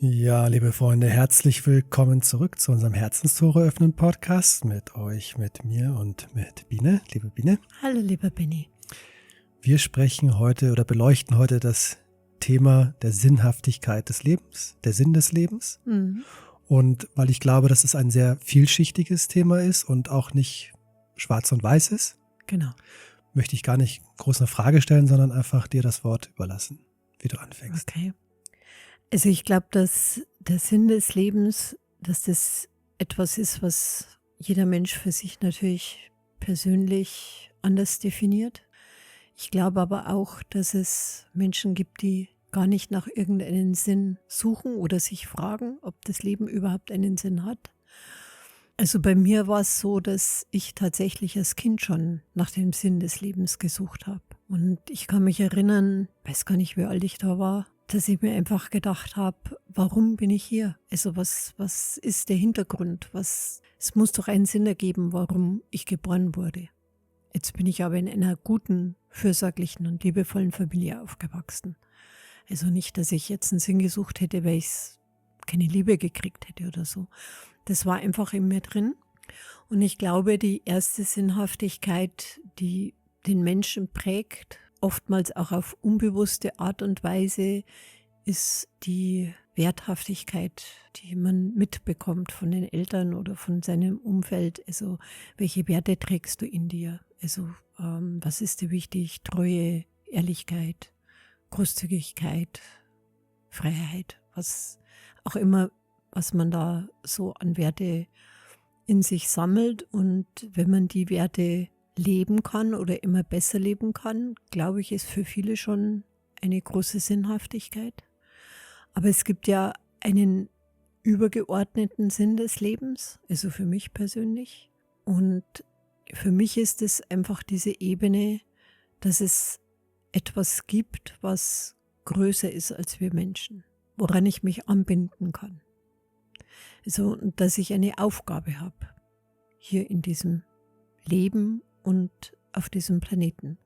Ja, liebe Freunde, herzlich willkommen zurück zu unserem Herzenstore öffnen Podcast mit euch, mit mir und mit Biene. Liebe Biene. Hallo, lieber Benny. Wir sprechen heute oder beleuchten heute das Thema der Sinnhaftigkeit des Lebens, der Sinn des Lebens. Mhm. Und weil ich glaube, dass es ein sehr vielschichtiges Thema ist und auch nicht schwarz und weiß ist, Genau. möchte ich gar nicht groß eine Frage stellen, sondern einfach dir das Wort überlassen, wie du anfängst. Okay. Also ich glaube, dass der Sinn des Lebens, dass das etwas ist, was jeder Mensch für sich natürlich persönlich anders definiert. Ich glaube aber auch, dass es Menschen gibt, die gar nicht nach irgendeinem Sinn suchen oder sich fragen, ob das Leben überhaupt einen Sinn hat. Also bei mir war es so, dass ich tatsächlich als Kind schon nach dem Sinn des Lebens gesucht habe. Und ich kann mich erinnern, weiß gar nicht, wie alt ich da war, dass ich mir einfach gedacht habe, warum bin ich hier? Also was ist der Hintergrund? Es muss doch einen Sinn ergeben, warum ich geboren wurde. Jetzt bin ich aber in einer guten, fürsorglichen und liebevollen Familie aufgewachsen. Also nicht, dass ich jetzt einen Sinn gesucht hätte, weil ich keine Liebe gekriegt hätte oder so. Das war einfach in mir drin. Und ich glaube, die erste Sinnhaftigkeit, die den Menschen prägt, oftmals auch auf unbewusste Art und Weise, ist die Werthaftigkeit, die man mitbekommt von den Eltern oder von seinem Umfeld. Also welche Werte trägst du in dir? Also was ist dir wichtig? Treue, Ehrlichkeit, Großzügigkeit, Freiheit, was auch immer, was man da so an Werte in sich sammelt. Und wenn man die Werte leben kann oder immer besser leben kann, glaube ich, ist für viele schon eine große Sinnhaftigkeit. Aber es gibt ja einen übergeordneten Sinn des Lebens, also für mich persönlich. Und für mich ist es einfach diese Ebene, dass es etwas gibt, was größer ist als wir Menschen, woran ich mich anbinden kann. Also, dass ich eine Aufgabe habe, hier in diesem Leben und auf diesem Planeten.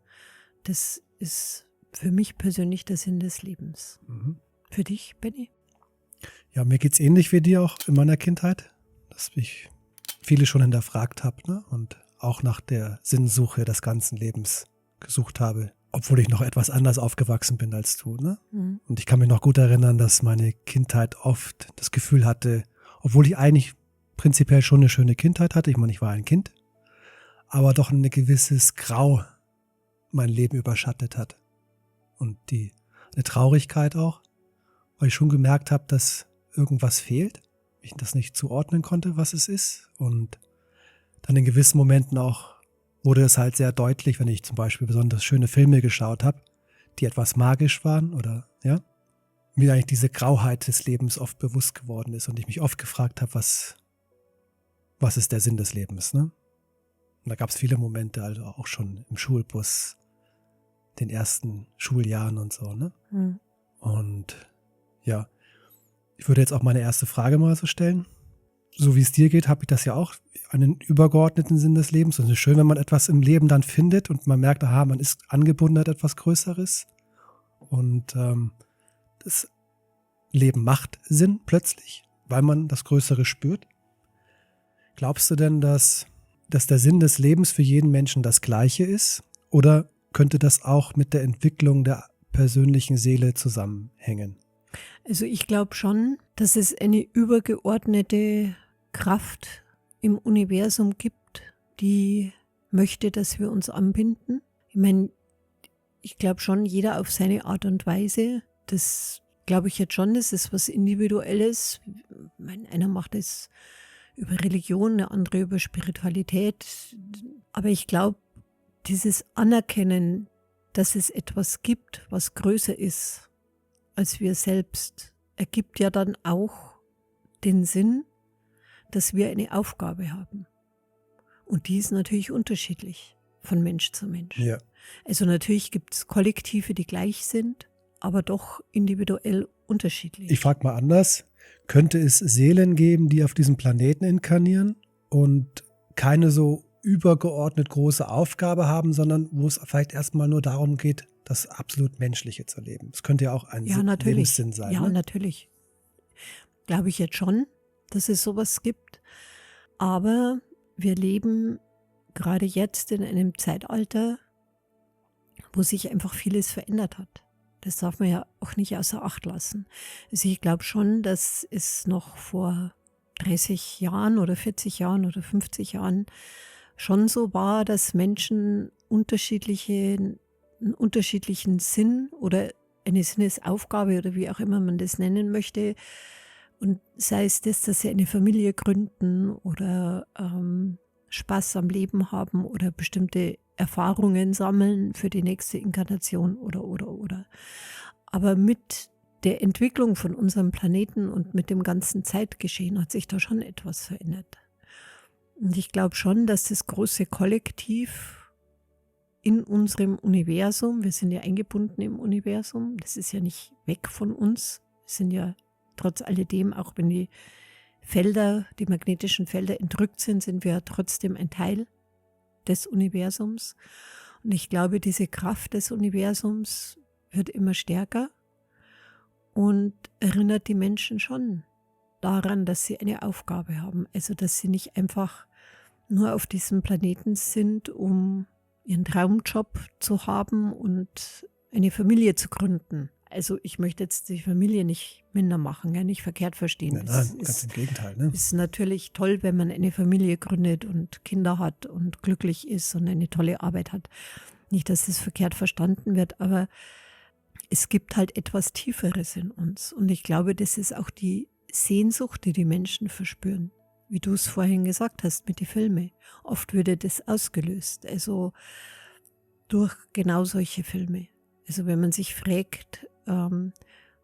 Das ist für mich persönlich der Sinn des Lebens. Mhm. Für dich, Benny? Ja, mir geht's ähnlich wie dir auch in meiner Kindheit, dass ich viele schon hinterfragt habe, ne? Und auch nach der Sinnsuche des ganzen Lebens gesucht habe, obwohl ich noch etwas anders aufgewachsen bin als du, ne? Mhm. Und ich kann mich noch gut erinnern, dass meine Kindheit oft das Gefühl hatte, obwohl ich eigentlich prinzipiell schon eine schöne Kindheit hatte, ich meine, ich war ein Kind, aber doch ein gewisses Grau mein Leben überschattet hat. Und eine Traurigkeit auch, weil ich schon gemerkt habe, dass irgendwas fehlt, ich das nicht zuordnen konnte, was es ist. Und dann in gewissen Momenten auch wurde es halt sehr deutlich, wenn ich zum Beispiel besonders schöne Filme geschaut habe, die etwas magisch waren oder, ja, mir eigentlich diese Grauheit des Lebens oft bewusst geworden ist und ich mich oft gefragt habe, was ist der Sinn des Lebens, ne? Und da gab es viele Momente, also auch schon im Schulbus, den ersten Schuljahren und so, ne? Mhm. Und ja, ich würde jetzt auch meine erste Frage mal so stellen. So wie es dir geht, habe ich das ja auch, einen übergeordneten Sinn des Lebens. Und es ist schön, wenn man etwas im Leben dann findet und man merkt, aha, man ist angebunden an etwas Größeres. Und das Leben macht Sinn plötzlich, weil man das Größere spürt. Glaubst du denn, dass der Sinn des Lebens für jeden Menschen das Gleiche ist? Oder könnte das auch mit der Entwicklung der persönlichen Seele zusammenhängen? Also ich glaube schon, dass es eine übergeordnete Kraft im Universum gibt, die möchte, dass wir uns anbinden. Ich meine, ich glaube schon, jeder auf seine Art und Weise. Das glaube ich jetzt schon, das ist was Individuelles. Ich meine, einer macht es über Religion, der andere über Spiritualität. Aber ich glaube, dieses Anerkennen, dass es etwas gibt, was größer ist als wir selbst, ergibt ja dann auch den Sinn, dass wir eine Aufgabe haben. Und die ist natürlich unterschiedlich von Mensch zu Mensch. Ja. Also natürlich gibt es Kollektive, die gleich sind, aber doch individuell unterschiedlich. Ich frage mal anders. Könnte es Seelen geben, die auf diesem Planeten inkarnieren und keine so übergeordnet große Aufgabe haben, sondern wo es vielleicht erstmal nur darum geht, das absolut Menschliche zu leben? Es könnte ja auch ein Ja, natürlich. Lebenssinn sein. Ja, ne? natürlich. glaube ich jetzt schon, dass es sowas gibt. Aber wir leben gerade jetzt in einem Zeitalter, wo sich einfach vieles verändert hat. Das darf man ja auch nicht außer Acht lassen. Also ich glaube schon, dass es noch vor 30 Jahren oder 40 Jahren oder 50 Jahren schon so war, dass Menschen einen unterschiedlichen Sinn oder eine Sinnesaufgabe oder wie auch immer man das nennen möchte, und sei es das, dass sie eine Familie gründen oder Spaß am Leben haben oder bestimmte Erfahrungen sammeln für die nächste Inkarnation oder. Aber mit der Entwicklung von unserem Planeten und mit dem ganzen Zeitgeschehen hat sich da schon etwas verändert. Und ich glaube schon, dass das große Kollektiv in unserem Universum, wir sind ja eingebunden im Universum, das ist ja nicht weg von uns, wir sind ja trotz alledem, auch wenn die magnetischen Felder entrückt sind wir trotzdem ein Teil des Universums. Und ich glaube, diese Kraft des Universums wird immer stärker und erinnert die Menschen schon daran, dass sie eine Aufgabe haben. Also, dass sie nicht einfach nur auf diesem Planeten sind, um ihren Traumjob zu haben und eine Familie zu gründen. Also ich möchte jetzt die Familie nicht minder machen, ja, nicht verkehrt verstehen. Nein, ganz im Gegenteil. Ne? Es ist natürlich toll, wenn man eine Familie gründet und Kinder hat und glücklich ist und eine tolle Arbeit hat. Nicht, dass es verkehrt verstanden wird, aber es gibt halt etwas Tieferes in uns. Und ich glaube, das ist auch die Sehnsucht, die die Menschen verspüren. Wie du es vorhin gesagt hast mit den Filmen. Oft würde das ausgelöst, also durch genau solche Filme. Also wenn man sich fragt,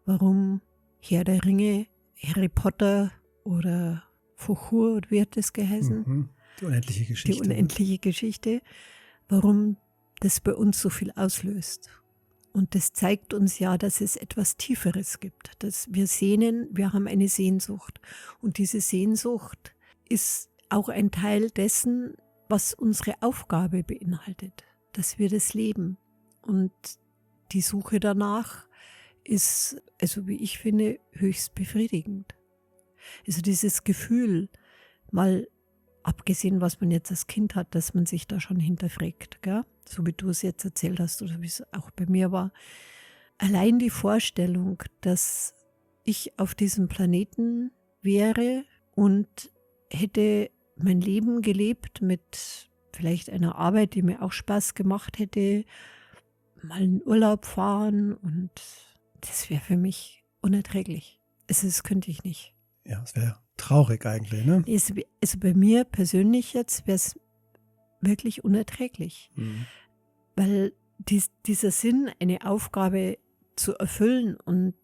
warum Herr der Ringe, Harry Potter oder Fuchur, wie hat das geheißen? Die unendliche Geschichte. Die unendliche Geschichte, warum das bei uns so viel auslöst. Und das zeigt uns ja, dass es etwas Tieferes gibt. Dass wir haben eine Sehnsucht. Und diese Sehnsucht ist auch ein Teil dessen, was unsere Aufgabe beinhaltet. Dass wir das leben. Und die Suche danach ist, also wie ich finde, höchst befriedigend. Also dieses Gefühl, mal abgesehen, was man jetzt als Kind hat, dass man sich da schon hinterfragt, gell? So wie du es jetzt erzählt hast oder wie es auch bei mir war. Allein die Vorstellung, dass ich auf diesem Planeten wäre und hätte mein Leben gelebt mit vielleicht einer Arbeit, die mir auch Spaß gemacht hätte, mal in Urlaub fahren, und das wäre für mich unerträglich. Das könnte ich nicht. Ja, es wäre traurig eigentlich, ne? Also bei mir persönlich jetzt wäre es wirklich unerträglich. Weil dieser Sinn, eine Aufgabe zu erfüllen, und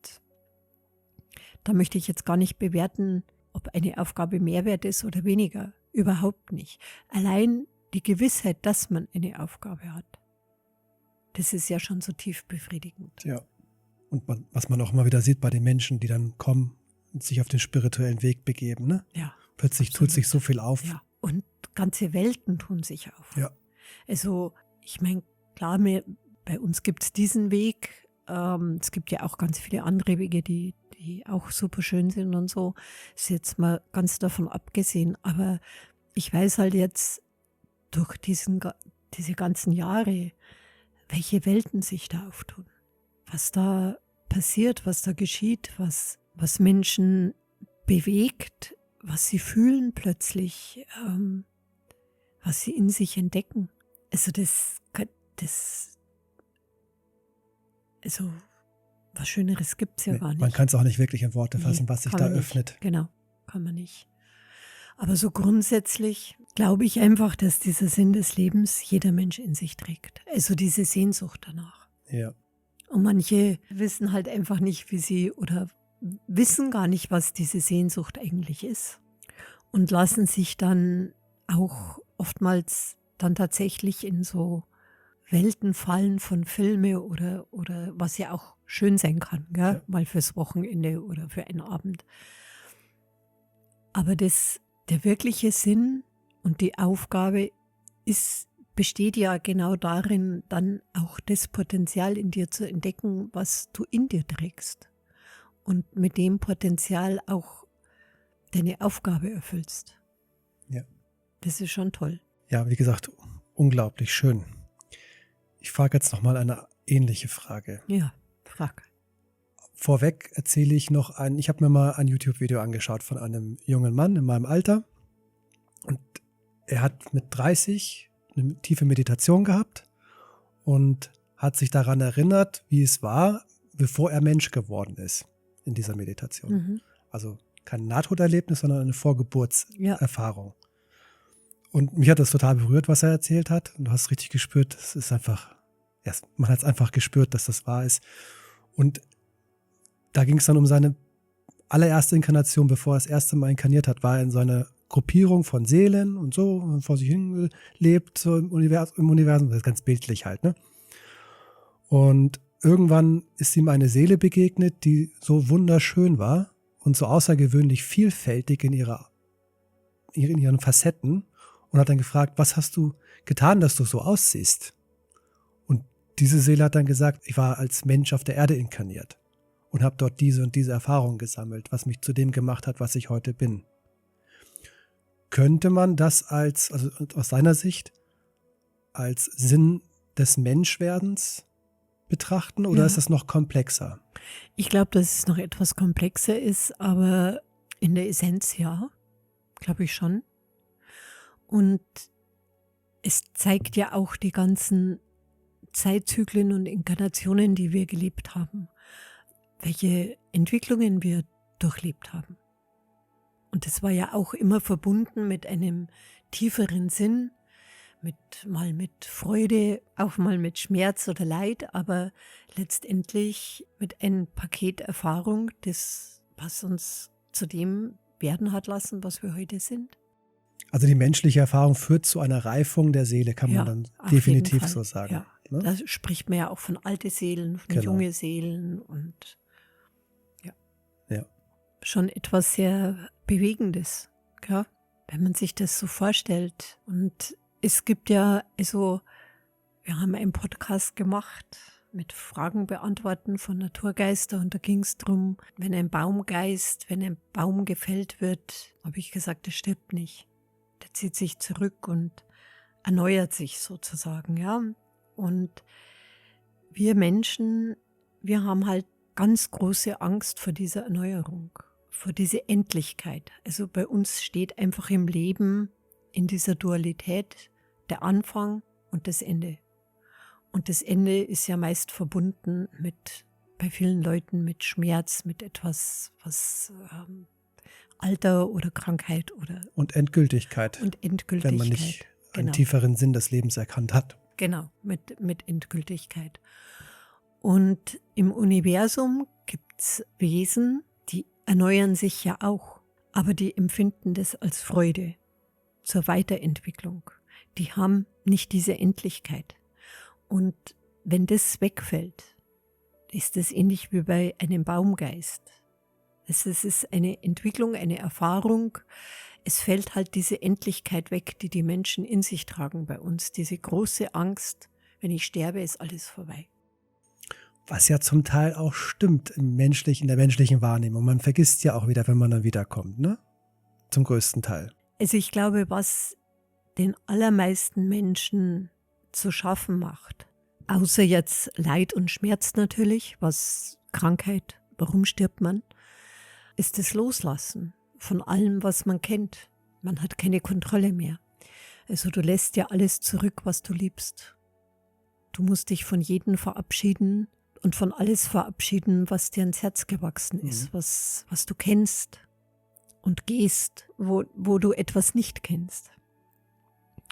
da möchte ich jetzt gar nicht bewerten, ob eine Aufgabe mehr wert ist oder weniger. Überhaupt nicht. Allein die Gewissheit, dass man eine Aufgabe hat, das ist ja schon so tief befriedigend. Ja. Und was man auch immer wieder sieht bei den Menschen, die dann kommen und sich auf den spirituellen Weg begeben, ne? Ja. Plötzlich tut sich so viel auf. Ja. Und ganze Welten tun sich auf. Ja. Also, ich meine, klar, bei uns gibt es diesen Weg. Es gibt ja auch ganz viele andere Wege, die auch super schön sind und so. Ist jetzt mal ganz davon abgesehen. Aber ich weiß halt jetzt durch diese ganzen Jahre, welche Welten sich da auftun. Was da passiert, was da geschieht, was Menschen bewegt, was sie fühlen plötzlich, was sie in sich entdecken. Also also was Schöneres gibt es ja gar nicht. Man kann es auch nicht wirklich in Worte fassen, was sich da öffnet. Genau, kann man nicht. Aber so grundsätzlich glaube ich einfach, dass dieser Sinn des Lebens jeder Mensch in sich trägt. Also diese Sehnsucht danach. Ja. Und manche wissen halt einfach nicht, oder wissen gar nicht, was diese Sehnsucht eigentlich ist. Und lassen sich dann auch oftmals dann tatsächlich in so Welten fallen von Filme oder was ja auch schön sein kann, gell? Ja. Mal fürs Wochenende oder für einen Abend. Aber der wirkliche Sinn und die Aufgabe besteht ja genau darin, dann auch das Potenzial in dir zu entdecken, was du in dir trägst. und mit dem Potenzial auch deine Aufgabe erfüllst. Ja. Das ist schon toll. Ja, wie gesagt, unglaublich schön. Ich frage jetzt nochmal eine ähnliche Frage. Ja, frag. Vorweg erzähle ich noch ich habe mir mal ein YouTube-Video angeschaut von einem jungen Mann in meinem Alter und er hat mit 30 eine tiefe Meditation gehabt und hat sich daran erinnert, wie es war, bevor er Mensch geworden ist in dieser Meditation. Mhm. Also kein Nahtoderlebnis, sondern eine Ja. Vorgeburtserfahrung. Und mich hat das total berührt, was er erzählt hat. Und du hast richtig gespürt, es ist einfach, ja, man hat es einfach gespürt, dass das wahr ist. Und da ging es dann um seine allererste Inkarnation, bevor er das erste Mal inkarniert hat, war er in so einer Gruppierung von Seelen und so, vor sich hin lebt, so im Universum, das ist ganz bildlich halt, ne? Und irgendwann ist ihm eine Seele begegnet, die so wunderschön war und so außergewöhnlich vielfältig in ihren Facetten und hat dann gefragt, was hast du getan, dass du so aussiehst? Und diese Seele hat dann gesagt, ich war als Mensch auf der Erde inkarniert und habe dort diese und diese Erfahrung gesammelt, was mich zu dem gemacht hat, was ich heute bin. Könnte man das also aus seiner Sicht, als Sinn des Menschwerdens betrachten oder Ja. ist das noch komplexer? Ich glaube, dass es noch etwas komplexer ist, aber in der Essenz ja, glaube ich schon. Und es zeigt ja auch die ganzen Zeitzyklen und Inkarnationen, die wir gelebt haben, welche Entwicklungen wir durchlebt haben. Und das war ja auch immer verbunden mit einem tieferen Sinn, mal mit Freude, auch mal mit Schmerz oder Leid, aber letztendlich mit einem Paket Erfahrung, was uns zu dem werden hat lassen, was wir heute sind. Also die menschliche Erfahrung führt zu einer Reifung der Seele, kann man dann auf definitiv jeden Fall. so sagen. Ja. Ne? Da spricht man ja auch von alte Seelen, von Genau. junge Seelen und Ja. schon etwas sehr Bewegendes, gell? Wenn man sich das so vorstellt. Und es gibt ja, also wir haben einen Podcast gemacht mit Fragen beantworten von Naturgeister und da ging es darum, wenn ein Baum gefällt wird, habe ich gesagt, der stirbt nicht. Der zieht sich zurück und erneuert sich sozusagen, ja. Und wir Menschen, wir haben halt ganz große Angst vor dieser Erneuerung, vor dieser Endlichkeit. Also bei uns steht einfach im Leben in dieser Dualität der Anfang und das Ende. Und das Ende ist ja meist verbunden bei vielen Leuten mit Schmerz, mit etwas, was Alter oder Krankheit Und Endgültigkeit, und Endgültigkeit. wenn man nicht einen Genau. tieferen Sinn des Lebens erkannt hat. Genau, mit Endgültigkeit. Und im Universum gibt es Wesen, die erneuern sich ja auch, aber die empfinden das als Freude zur Weiterentwicklung. Die haben nicht diese Endlichkeit. Und wenn das wegfällt, ist das ähnlich wie bei einem Baumgeist. Es ist eine Entwicklung, eine Erfahrung. Es fällt halt diese Endlichkeit weg, die die Menschen in sich tragen bei uns. Diese große Angst, wenn ich sterbe, ist alles vorbei. Was ja zum Teil auch stimmt in der menschlichen Wahrnehmung. Man vergisst ja auch wieder, wenn man dann wiederkommt, ne? Zum größten Teil. Also ich glaube, was den allermeisten Menschen zu schaffen macht, außer jetzt Leid und Schmerz natürlich, was Krankheit, warum stirbt man, ist das Loslassen von allem, was man kennt. Man hat keine Kontrolle mehr. Also du lässt ja alles zurück, was du liebst. Du musst dich von jedem verabschieden und von alles verabschieden, was dir ins Herz gewachsen ist, was du kennst und gehst, wo du etwas nicht kennst.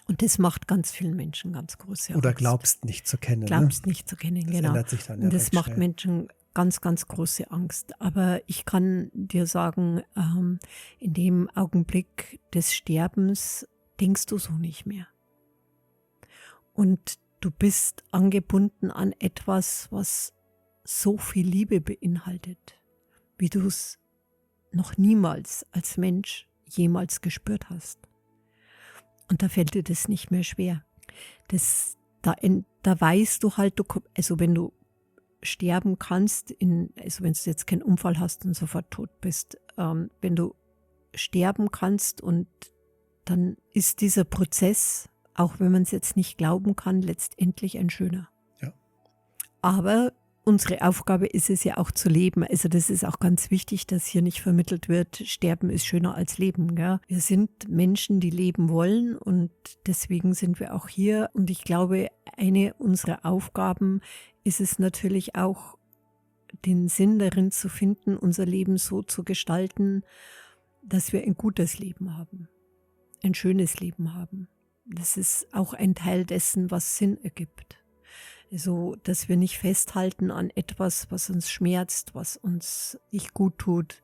Und das macht ganz vielen Menschen ganz große Angst. Oder glaubst nicht zu kennen. Glaubst nicht zu kennen, Das genau. ändert sich dann Und das recht macht schnell. Menschen ganz, ganz große Angst. Aber ich kann dir sagen, in dem Augenblick des Sterbens denkst du so nicht mehr. Und du bist angebunden an etwas, was so viel Liebe beinhaltet, wie du es noch niemals als Mensch jemals gespürt hast. Und da fällt dir das nicht mehr schwer. Da weißt du halt, also wenn du sterben kannst, also wenn du jetzt keinen Unfall hast und sofort tot bist, wenn du sterben kannst und dann ist dieser Prozess, auch wenn man es jetzt nicht glauben kann, letztendlich ein schöner. Ja. Aber unsere Aufgabe ist es ja auch zu leben. Also das ist auch ganz wichtig, dass hier nicht vermittelt wird, Sterben ist schöner als Leben. Gell? Wir sind Menschen, die leben wollen und deswegen sind wir auch hier. Und ich glaube, eine unserer Aufgaben ist es natürlich auch, den Sinn darin zu finden, unser Leben so zu gestalten, dass wir ein gutes Leben haben, ein schönes Leben haben. Das ist auch ein Teil dessen, was Sinn ergibt. Also, dass wir nicht festhalten an etwas, was uns schmerzt, was uns nicht gut tut,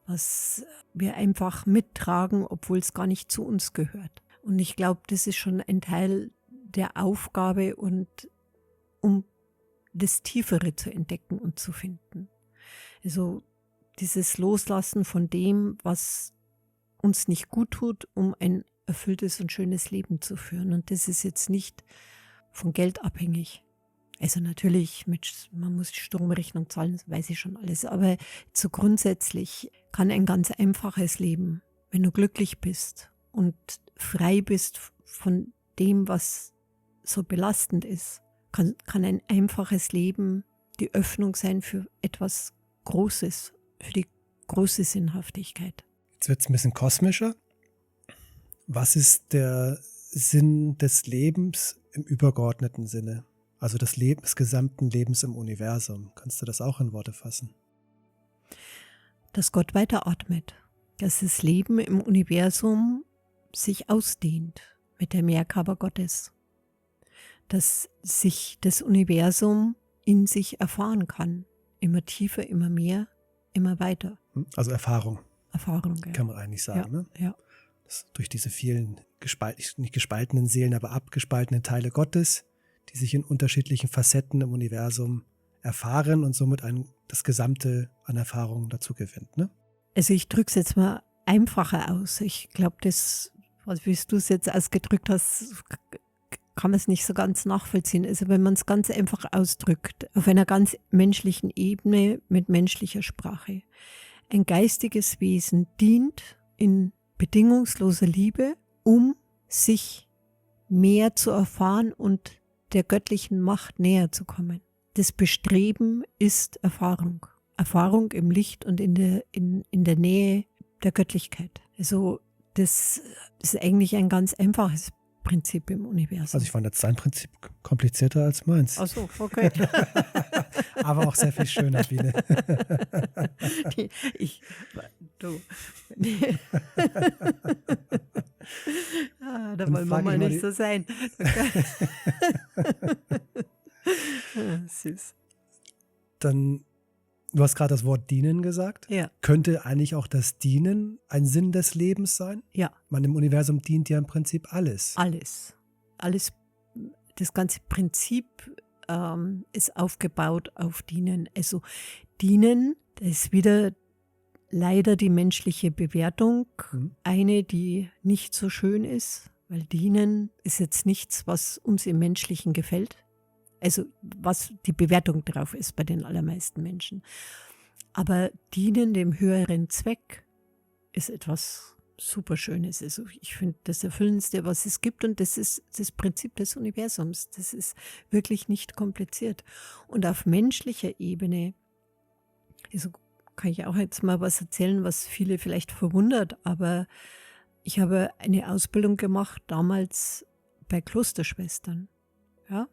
was wir einfach mittragen, obwohl es gar nicht zu uns gehört. Und ich glaube, das ist schon ein Teil der Aufgabe und um das Tiefere zu entdecken und zu finden. Also dieses Loslassen von dem, was uns nicht gut tut, um ein erfülltes und schönes Leben zu führen. Und das ist jetzt nicht von Geld abhängig. Also natürlich, man muss die Stromrechnung zahlen, das weiß ich schon alles. Aber so grundsätzlich kann ein ganz einfaches Leben, wenn du glücklich bist und frei bist von dem, was so belastend ist, kann ein einfaches Leben die Öffnung sein für etwas Großes, für die große Sinnhaftigkeit. Jetzt wird es ein bisschen kosmischer. Was ist der Sinn des Lebens im übergeordneten Sinne? Also des gesamten Lebens im Universum. Kannst du das auch in Worte fassen? Dass Gott weiteratmet, dass das Leben im Universum sich ausdehnt mit der Mehrgabe Gottes. Dass sich das Universum in sich erfahren kann. Immer tiefer, immer mehr, immer weiter. Also Erfahrung. Erfahrung, ja. Kann man eigentlich sagen, Ja, ne? ja. Das durch diese vielen nicht gespaltenen Seelen, aber abgespaltenen Teile Gottes, die sich in unterschiedlichen Facetten im Universum erfahren und somit das Gesamte an Erfahrungen dazu gewinnt, ne? Also ich drücke es jetzt mal einfacher aus. Ich glaube, wie du es jetzt ausgedrückt hast, kann man es nicht so ganz nachvollziehen. Also wenn man es ganz einfach ausdrückt, auf einer ganz menschlichen Ebene mit menschlicher Sprache. Ein geistiges Wesen dient in bedingungsloser Liebe, um sich mehr zu erfahren und der göttlichen Macht näher zu kommen. Das Bestreben ist Erfahrung. Erfahrung im Licht und in der Nähe der Göttlichkeit. Also das ist eigentlich ein ganz einfaches Prinzip im Universum. Also ich fand jetzt dein Prinzip komplizierter als meins. Ach so, okay. Aber auch sehr viel schöner, Biene. Da wollen wir mal nicht so sein. Süß. Dann, du hast gerade das Wort dienen gesagt. Ja. Könnte eigentlich auch das Dienen ein Sinn des Lebens sein? Ja. Im Universum dient ja im Prinzip alles. Alles. Das ganze Prinzip ist aufgebaut auf Dienen. Also Dienen, das ist wieder leider die menschliche Bewertung. Eine, die nicht so schön ist, weil Dienen ist jetzt nichts, was uns im Menschlichen gefällt. Also was die Bewertung drauf ist bei den allermeisten Menschen. Aber Dienen dem höheren Zweck ist etwas Superschönes. Also ich finde das Erfüllendste, was es gibt, und das ist das Prinzip des Universums. Das ist wirklich nicht kompliziert. Und auf menschlicher Ebene, also kann ich auch jetzt mal was erzählen, was viele vielleicht verwundert, aber ich habe eine Ausbildung gemacht, damals bei Klosterschwestern. Ja?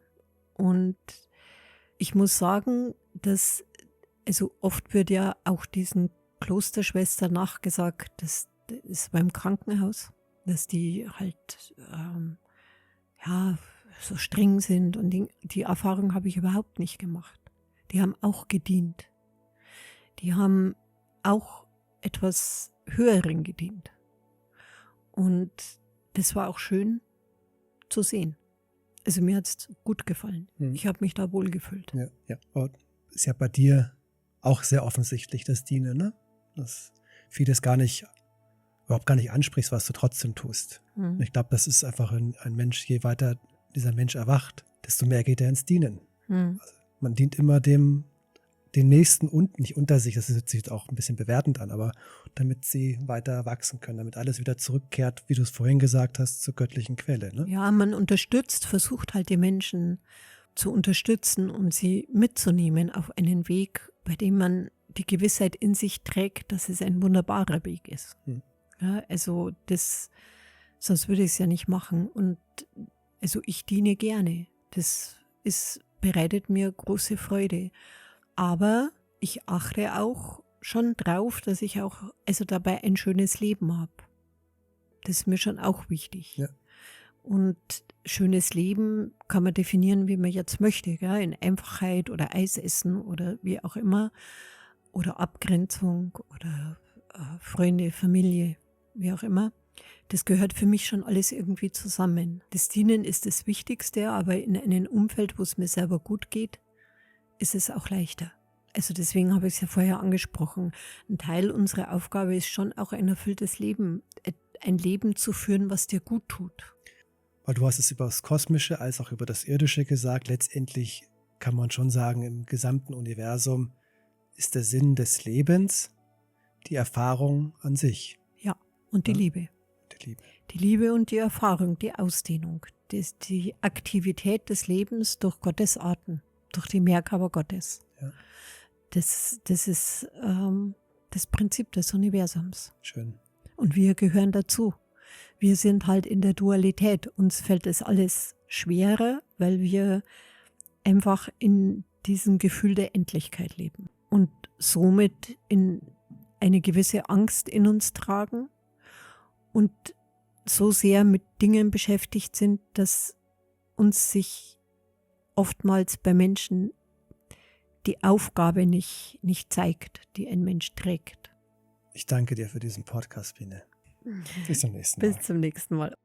Und ich muss sagen, dass, also oft wird ja auch diesen Klosterschwestern nachgesagt, dass das beim Krankenhaus, dass die halt so streng sind, und die Erfahrung habe ich überhaupt nicht gemacht. Die haben auch gedient. Die haben auch etwas Höheren gedient. Und das war auch schön zu sehen. Also mir hat es gut gefallen. Ich habe mich da wohl gefühlt. Ja. Aber ist ja bei dir auch sehr offensichtlich das Dienen, ne? Dass vieles überhaupt gar nicht ansprichst, was du trotzdem tust. Ich glaube, das ist einfach ein Mensch, je weiter dieser Mensch erwacht, desto mehr geht er ins Dienen. Also Man dient immer den Nächsten und nicht unter sich, das hört sich jetzt auch ein bisschen bewertend an, aber damit sie weiter wachsen können, damit alles wieder zurückkehrt, wie du es vorhin gesagt hast, zur göttlichen Quelle. Ne? Ja, man unterstützt, versucht halt die Menschen zu unterstützen und sie mitzunehmen auf einen Weg, bei dem man die Gewissheit in sich trägt, dass es ein wunderbarer Weg ist. Ja, also sonst würde ich es ja nicht machen. Und also ich diene gerne. Das bereitet mir große Freude. Aber ich achte auch schon drauf, dass ich auch dabei ein schönes Leben habe. Das ist mir schon auch wichtig. Ja. Und schönes Leben kann man definieren, wie man jetzt möchte. Gell? In Einfachheit oder Eis essen oder wie auch immer. Oder Abgrenzung oder Freunde, Familie, wie auch immer. Das gehört für mich schon alles irgendwie zusammen. Das Dienen ist das Wichtigste, aber in einem Umfeld, wo es mir selber gut geht, ist es auch leichter. Also deswegen habe ich es ja vorher angesprochen. Ein Teil unserer Aufgabe ist schon auch ein erfülltes Leben. Ein Leben zu führen, was dir gut tut. Weil du hast es über das Kosmische als auch über das Irdische gesagt. Letztendlich kann man schon sagen, im gesamten Universum ist der Sinn des Lebens die Erfahrung an sich. Ja, und die Liebe. Die Liebe. Die Liebe und die Erfahrung, die Ausdehnung. Die Aktivität des Lebens durch Gottes Arten, durch die Mehrgabe Gottes. Ja. Das ist das Prinzip des Universums. Schön. Und wir gehören dazu. Wir sind halt in der Dualität. Uns fällt das alles schwerer, weil wir einfach in diesem Gefühl der Endlichkeit leben. Und somit in eine gewisse Angst in uns tragen und so sehr mit Dingen beschäftigt sind, dass uns sich oftmals bei Menschen die Aufgabe nicht zeigt, die ein Mensch trägt. Ich danke dir für diesen Podcast, Biene. Bis zum nächsten Mal. Bis zum nächsten Mal.